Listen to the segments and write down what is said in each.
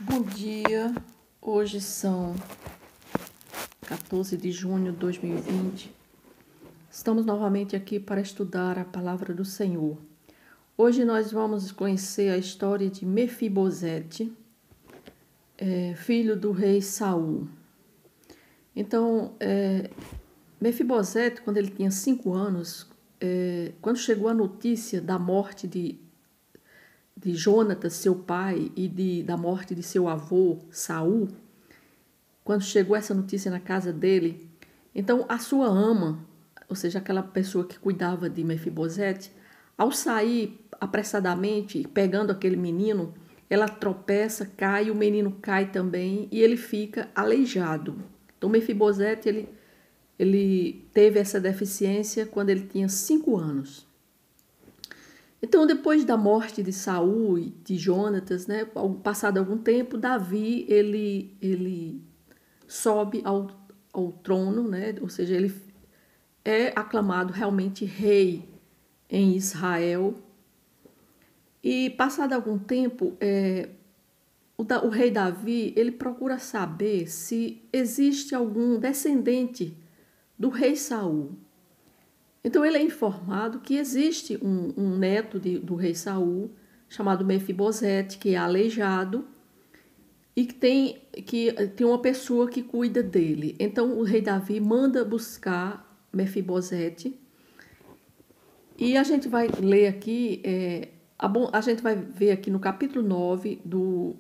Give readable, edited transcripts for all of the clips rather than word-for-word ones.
Bom dia, hoje são 14 de junho de 2020. Estamos novamente aqui para estudar a palavra do Senhor. Hoje nós vamos conhecer a história de Mefibosete, filho do rei Saul. Então, Mefibosete, quando ele tinha 5 anos, quando chegou a notícia da morte de Jonatas, seu pai, e da morte de seu avô, Saul, quando chegou essa notícia na casa dele, então a sua ama, ou seja, aquela pessoa que cuidava de Mefibosete, ao sair apressadamente, pegando aquele menino, ela tropeça, cai, o menino cai também e ele fica aleijado. Então Mefibosete, ele teve essa deficiência quando ele tinha 5 anos. Então, depois da morte de Saul e de Jonatas, né, passado algum tempo, Davi ele sobe ao trono, né, ou seja, ele é aclamado realmente rei em Israel. E passado algum tempo, o rei Davi ele procura saber se existe algum descendente do rei Saul. Então ele é informado que existe um neto do rei Saul, chamado Mefibosete, que é aleijado e que tem uma pessoa que cuida dele. Então o rei Davi manda buscar Mefibosete e a gente vai ler aqui, a gente vai ver aqui no capítulo 9 do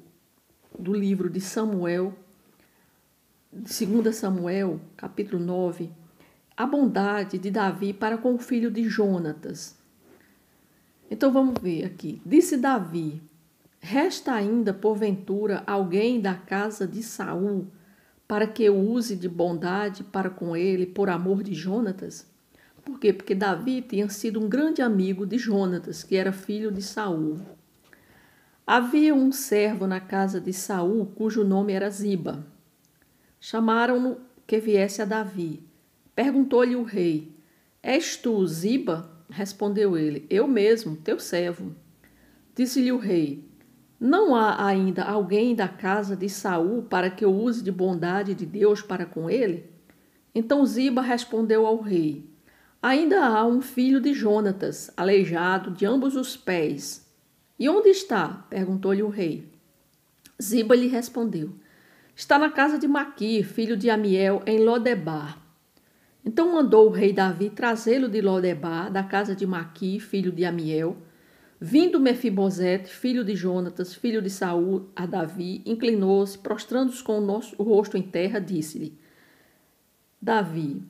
livro de Samuel, 2 Samuel, capítulo 9, a bondade de Davi para com o filho de Jonatas. Então vamos ver aqui. Disse Davi: resta ainda, porventura, alguém da casa de Saul para que eu use de bondade para com ele por amor de Jonatas? Por quê? Porque Davi tinha sido um grande amigo de Jonatas, que era filho de Saul. Havia um servo na casa de Saul, cujo nome era Ziba. Chamaram-no que viesse a Davi. Perguntou-lhe o rei: és tu Ziba? Respondeu ele: eu mesmo, teu servo. Disse-lhe o rei: não há ainda alguém da casa de Saul para que eu use de bondade de Deus para com ele? Então Ziba respondeu ao rei: ainda há um filho de Jonatas, aleijado de ambos os pés. E onde está? Perguntou-lhe o rei. Ziba lhe respondeu: está na casa de Maqui, filho de Amiel, em Lodebar. Então mandou o rei Davi trazê-lo de Lodebar, da casa de Maqui, filho de Amiel. Vindo Mefibosete, filho de Jonatas, filho de Saul, a Davi, inclinou-se, prostrando-se com o rosto em terra, disse-lhe Davi,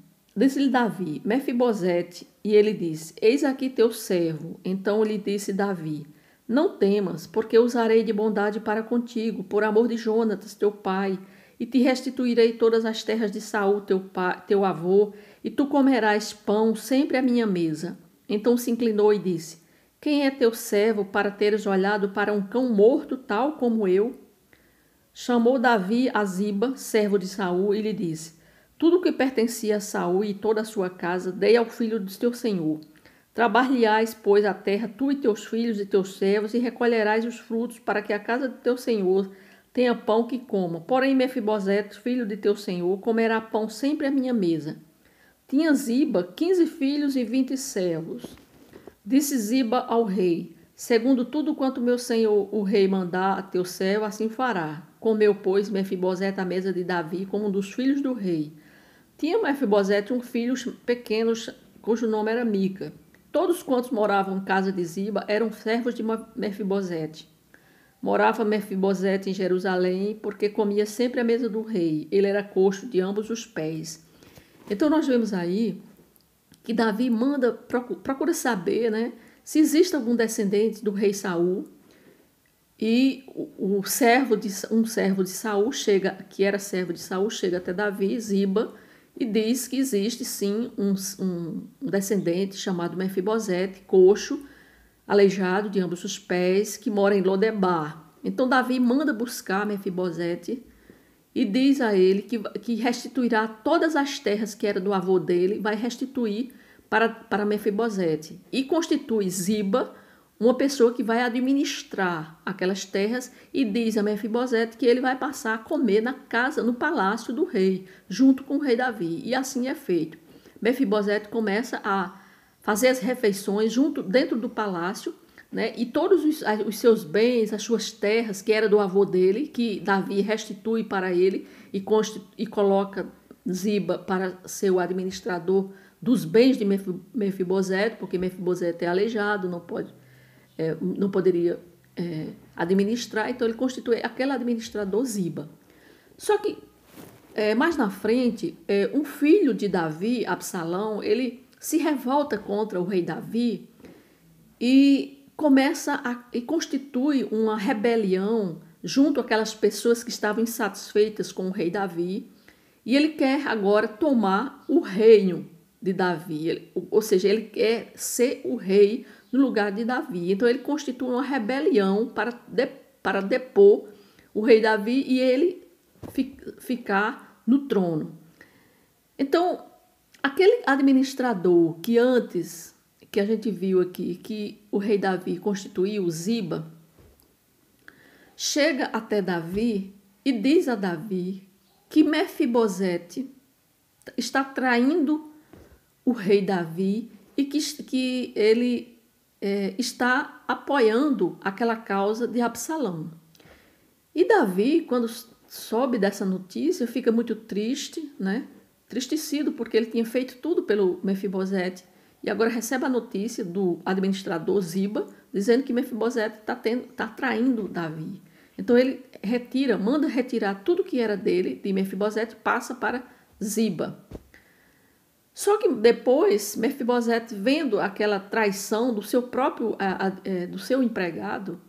Mefibosete, e ele disse: eis aqui teu servo. Então lhe disse Davi: não temas, porque usarei de bondade para contigo, por amor de Jonatas, teu pai, e te restituirei todas as terras de Saul, teu avô, e tu comerás pão sempre à minha mesa. Então se inclinou e disse: quem é teu servo para teres olhado para um cão morto tal como eu? Chamou Davi a Ziba, servo de Saul, e lhe disse: tudo que pertencia a Saul e toda a sua casa dei ao filho do teu senhor. Trabalhais, pois, a terra, tu e teus filhos e teus servos, e recolherás os frutos, para que a casa de teu senhor tenha pão que coma. Porém, Mefibosete, filho de teu senhor, comerá pão sempre à minha mesa. Tinha Ziba 15 filhos e 20 servos. Disse Ziba ao rei: segundo tudo quanto meu senhor o rei mandar a teu servo, assim fará. Comeu, pois, Mefibosete à mesa de Davi como um dos filhos do rei. Tinha Mefibosete um filho pequeno, cujo nome era Mica. Todos quantos moravam em casa de Ziba eram servos de Mefibosete. Morava Mefibosete em Jerusalém, porque comia sempre à mesa do rei. Ele era coxo de ambos os pés. Então nós vemos aí que Davi procura saber, né, se existe algum descendente do rei Saul. E um servo de Saul chega, que era servo de Saul, chega até Davi, Ziba, e diz que existe sim um descendente chamado Mefibosete, coxo, aleijado de ambos os pés, que mora em Lodebar. Então Davi manda buscar Mefibosete e diz a ele que restituirá todas as terras que era do avô dele, vai restituir para Mefibosete. E constitui Ziba, uma pessoa que vai administrar aquelas terras, e diz a Mefibosete que ele vai passar a comer na casa, no palácio do rei, junto com o rei Davi. E assim é feito. Mefibosete começa a fazer as refeições dentro do palácio, né? E todos os seus bens, as suas terras, que era do avô dele, que Davi restitui para ele e coloca Ziba para ser o administrador dos bens de Mefibosete, porque Mefibosete é aleijado, não poderia administrar, então ele constitui aquele administrador Ziba. Só que mais na frente, um filho de Davi, Absalão, ele se revolta contra o rei Davi e e constitui uma rebelião junto àquelas pessoas que estavam insatisfeitas com o rei Davi, e ele quer agora tomar o reino de Davi, ou seja, ele quer ser o rei no lugar de Davi. Então ele constitui uma rebelião para depor o rei Davi e ele ficar no trono. Então, aquele administrador que antes, que a gente viu aqui, que o rei Davi constituiu, Ziba, chega até Davi e diz a Davi que Mefibosete está traindo o rei Davi e que ele está apoiando aquela causa de Absalão. E Davi, quando soube dessa notícia, fica muito triste, né? Tristecido, porque ele tinha feito tudo pelo Mefibosete e agora recebe a notícia do administrador Ziba dizendo que Mefibosete está traindo Davi. Então ele manda retirar tudo que era dele, de Mefibosete, passa para Ziba. Só que depois, Mefibosete, vendo aquela traição do seu empregado,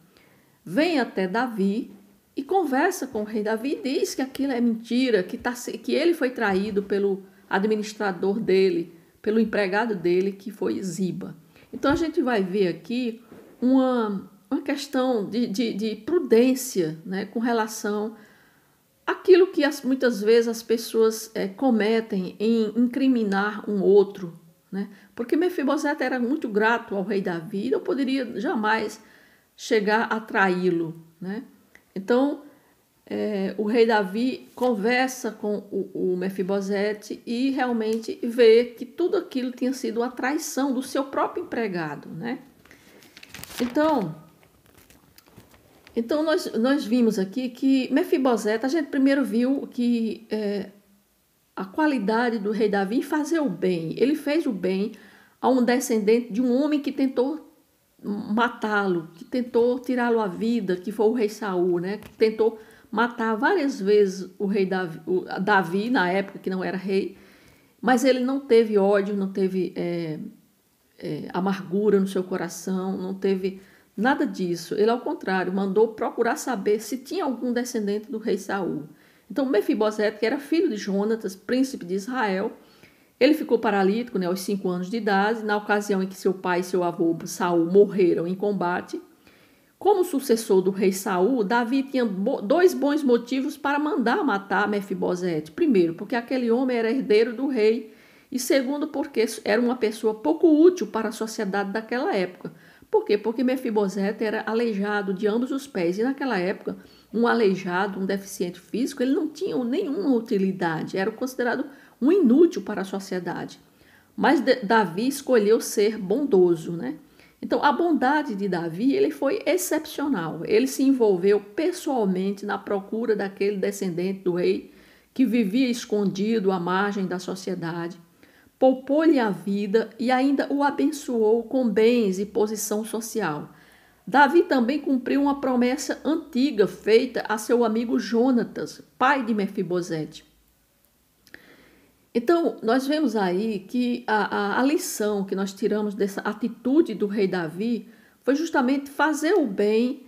vem até Davi e conversa com o rei Davi e diz que aquilo é mentira, que ele foi traído pelo administrador dele, pelo empregado dele, que foi Ziba. Então a gente vai ver aqui uma questão de prudência, né, com relação àquilo que muitas vezes as pessoas cometem em incriminar um outro, né? Porque Mefibosete era muito grato ao rei Davi e não poderia jamais chegar a traí-lo, né? Então, o rei Davi conversa com o Mefibosete e realmente vê que tudo aquilo tinha sido uma traição do seu próprio empregado, né? Então nós vimos aqui que Mefibosete, a gente primeiro viu que a qualidade do rei Davi em fazer o bem. Ele fez o bem a um descendente de um homem que tentou matá-lo, que tentou tirá-lo à vida, que foi o rei Saul, né? Que tentou matar várias vezes o rei Davi, na época que não era rei, mas ele não teve ódio, não teve amargura no seu coração, não teve nada disso. Ele, ao contrário, mandou procurar saber se tinha algum descendente do rei Saul. Então, Mefibosete, que era filho de Jonatas, príncipe de Israel, ele ficou paralítico, né, aos 5 anos de idade, na ocasião em que seu pai e seu avô Saul morreram em combate. Como sucessor do rei Saul, Davi tinha 2 bons motivos para mandar matar Mefibosete. Primeiro, porque aquele homem era herdeiro do rei, e segundo, porque era uma pessoa pouco útil para a sociedade daquela época. Por quê? Porque Mefibosete era aleijado de ambos os pés, e naquela época, um aleijado, um deficiente físico, ele não tinha nenhuma utilidade, era considerado um inútil para a sociedade. Mas Davi escolheu ser bondoso, né? Então, a bondade de Davi, ele foi excepcional. Ele se envolveu pessoalmente na procura daquele descendente do rei que vivia escondido à margem da sociedade, poupou-lhe a vida e ainda o abençoou com bens e posição social. Davi também cumpriu uma promessa antiga feita a seu amigo Jonatas, pai de Mefibosete. Então, nós vemos aí que a lição que nós tiramos dessa atitude do rei Davi foi justamente fazer o bem,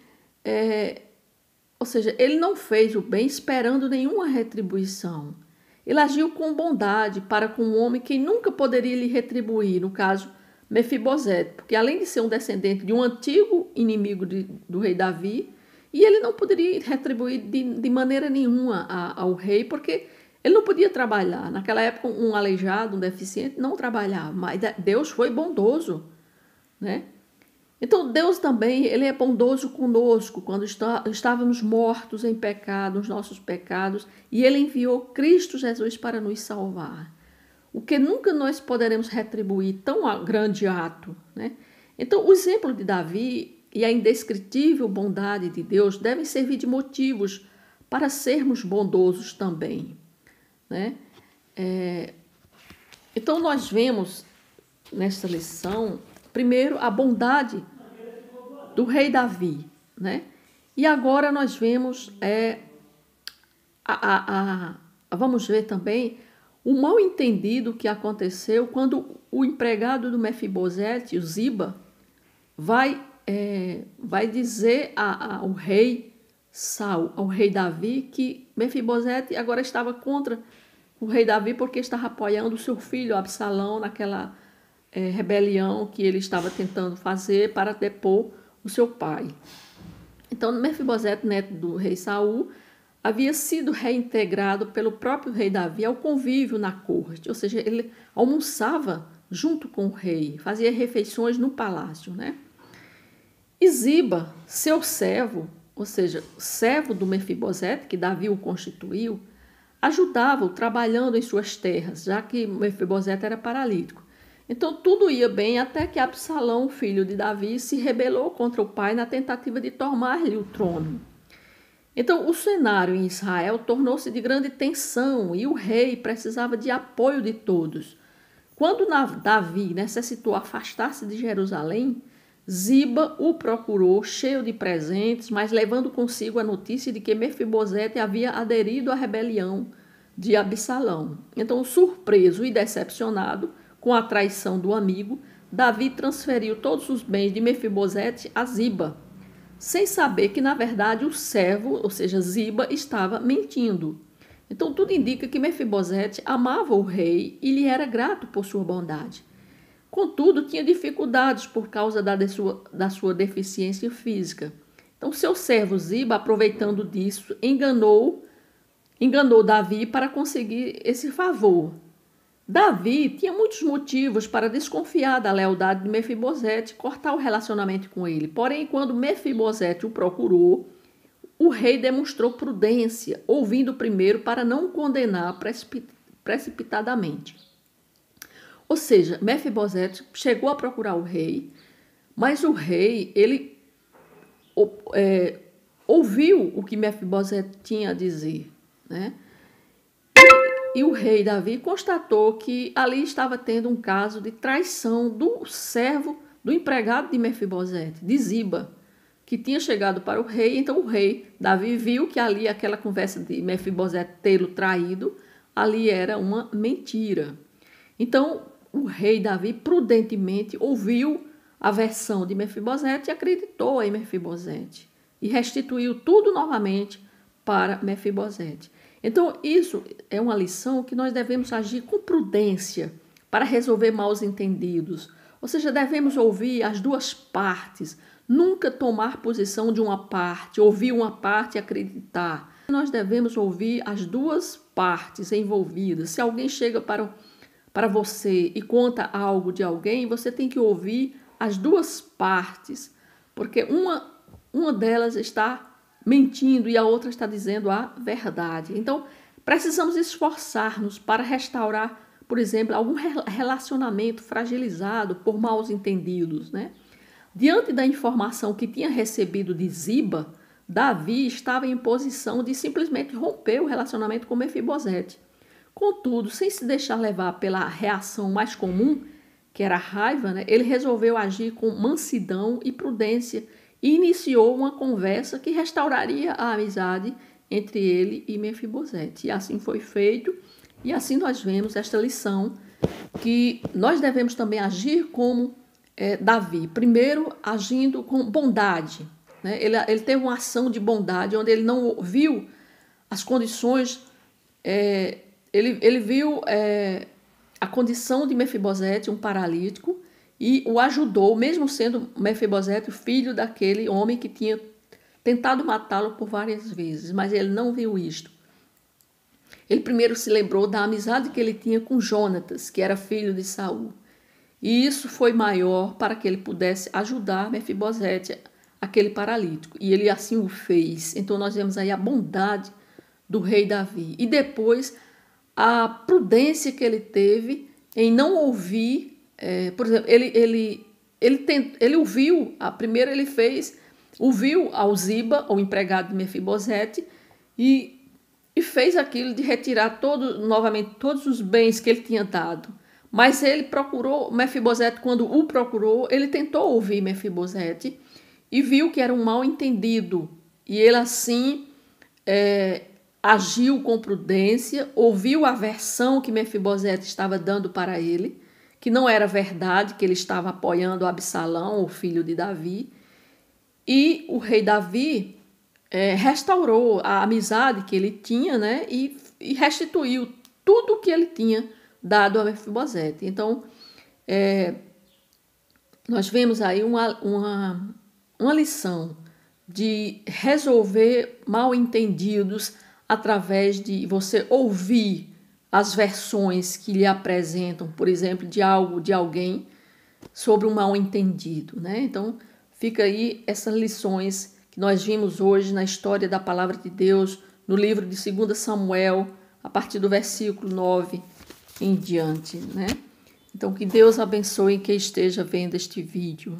ou seja, ele não fez o bem esperando nenhuma retribuição. Ele agiu com bondade para com um homem que nunca poderia lhe retribuir, no caso, Mefibosete, porque além de ser um descendente de um antigo inimigo do rei Davi, e ele não poderia retribuir de maneira nenhuma ao rei, porque ele não podia trabalhar. Naquela época, um aleijado, um deficiente, não trabalhava, mas Deus foi bondoso, né? Então, Deus também, ele é bondoso conosco quando estávamos mortos em pecado, nos nossos pecados, e ele enviou Cristo Jesus para nos salvar. O que nunca nós poderemos retribuir tão grande ato, né? Então, o exemplo de Davi e a indescritível bondade de Deus devem servir de motivos para sermos bondosos também, né? Então, nós vemos nesta lição, primeiro, a bondade do rei Davi, né? E agora nós vemos, vamos ver também o mal entendido que aconteceu quando o empregado do Mefibosete, o Ziba, vai dizer ao rei Saul, ao rei Davi, que Mefibosete agora estava contra o rei Davi porque estava apoiando o seu filho Absalão naquela rebelião que ele estava tentando fazer para depor o seu pai. Então, Mefibosete, neto do rei Saul, havia sido reintegrado pelo próprio rei Davi ao convívio na corte, ou seja, ele almoçava junto com o rei, fazia refeições no palácio, né? E Ziba, seu servo, ou seja, servo do Mefibosete, que Davi o constituiu, ajudava-o trabalhando em suas terras, já que Mefibosete era paralítico. Então tudo ia bem até que Absalão, filho de Davi, se rebelou contra o pai na tentativa de tomar-lhe o trono. Então o cenário em Israel tornou-se de grande tensão e o rei precisava de apoio de todos. Quando Davi necessitou afastar-se de Jerusalém, Ziba o procurou cheio de presentes, mas levando consigo a notícia de que Mefibosete havia aderido à rebelião de Absalão. Então, surpreso e decepcionado com a traição do amigo, Davi transferiu todos os bens de Mefibosete a Ziba, sem saber que, na verdade, o servo, ou seja, Ziba, estava mentindo. Então, tudo indica que Mefibosete amava o rei e lhe era grato por sua bondade. Contudo, tinha dificuldades por causa da sua deficiência física. Então, seu servo Ziba, aproveitando disso, enganou Davi para conseguir esse favor. Davi tinha muitos motivos para desconfiar da lealdade de Mefibosete e cortar o relacionamento com ele. Porém, quando Mefibosete o procurou, o rei demonstrou prudência, ouvindo primeiro para não condenar precipitadamente. Ou seja, Mefibosete chegou a procurar o rei, mas o rei ele ouviu o que Mefibosete tinha a dizer, né? E o rei Davi constatou que ali estava tendo um caso de traição do servo, do empregado de Mefibosete, de Ziba, que tinha chegado para o rei. Então o rei Davi viu que ali aquela conversa de Mefibosete tê-lo traído, ali era uma mentira. Então o rei Davi prudentemente ouviu a versão de Mefibosete e acreditou em Mefibosete e restituiu tudo novamente para Mefibosete. Então, isso é uma lição que nós devemos agir com prudência para resolver mal entendidos. Ou seja, devemos ouvir as duas partes, nunca tomar posição de uma parte, ouvir uma parte e acreditar. Nós devemos ouvir as duas partes envolvidas. Se alguém chega para você e conta algo de alguém, você tem que ouvir as duas partes, porque uma delas está mentindo e a outra está dizendo a verdade. Então, precisamos esforçar-nos para restaurar, por exemplo, algum relacionamento fragilizado por maus entendidos, né? Diante da informação que tinha recebido de Ziba, Davi estava em posição de simplesmente romper o relacionamento com Mefibosete. Contudo, sem se deixar levar pela reação mais comum, que era a raiva, né, ele resolveu agir com mansidão e prudência e iniciou uma conversa que restauraria a amizade entre ele e Mefibosete. E assim foi feito, e assim nós vemos esta lição, que nós devemos também agir como Davi. Primeiro, agindo com bondade, né? Ele teve uma ação de bondade, onde ele não viu as condições, ele viu a condição de Mefibosete, um paralítico, e o ajudou, mesmo sendo Mefibosete filho daquele homem que tinha tentado matá-lo por várias vezes, mas ele não viu isto. Ele primeiro se lembrou da amizade que ele tinha com Jonatas, que era filho de Saul. E isso foi maior para que ele pudesse ajudar Mefibosete, aquele paralítico. E ele assim o fez. Então nós vemos aí a bondade do rei Davi. E depois a prudência que ele teve em não ouvir, por exemplo, ele ouviu, primeiro ele ouviu ao Ziba, o empregado de Mefibosete, e fez aquilo de retirar novamente todos os bens que ele tinha dado. Mas ele procurou, Mefibosete, quando o procurou, ele tentou ouvir Mefibosete e viu que era um mal entendido. E ele assim agiu com prudência, ouviu a versão que Mefibosete estava dando para ele, que não era verdade, que ele estava apoiando Absalão, o filho de Davi. E o rei Davi restaurou a amizade que ele tinha, né, e restituiu tudo o que ele tinha dado a Mefibosete. Então, nós vemos aí uma lição de resolver mal-entendidos através de você ouvir as versões que lhe apresentam, por exemplo, de algo, de alguém, sobre um mal-entendido, né? Então, fica aí essas lições que nós vimos hoje na história da Palavra de Deus, no livro de 2 Samuel, a partir do versículo 9 em diante, né? Então, que Deus abençoe quem esteja vendo este vídeo.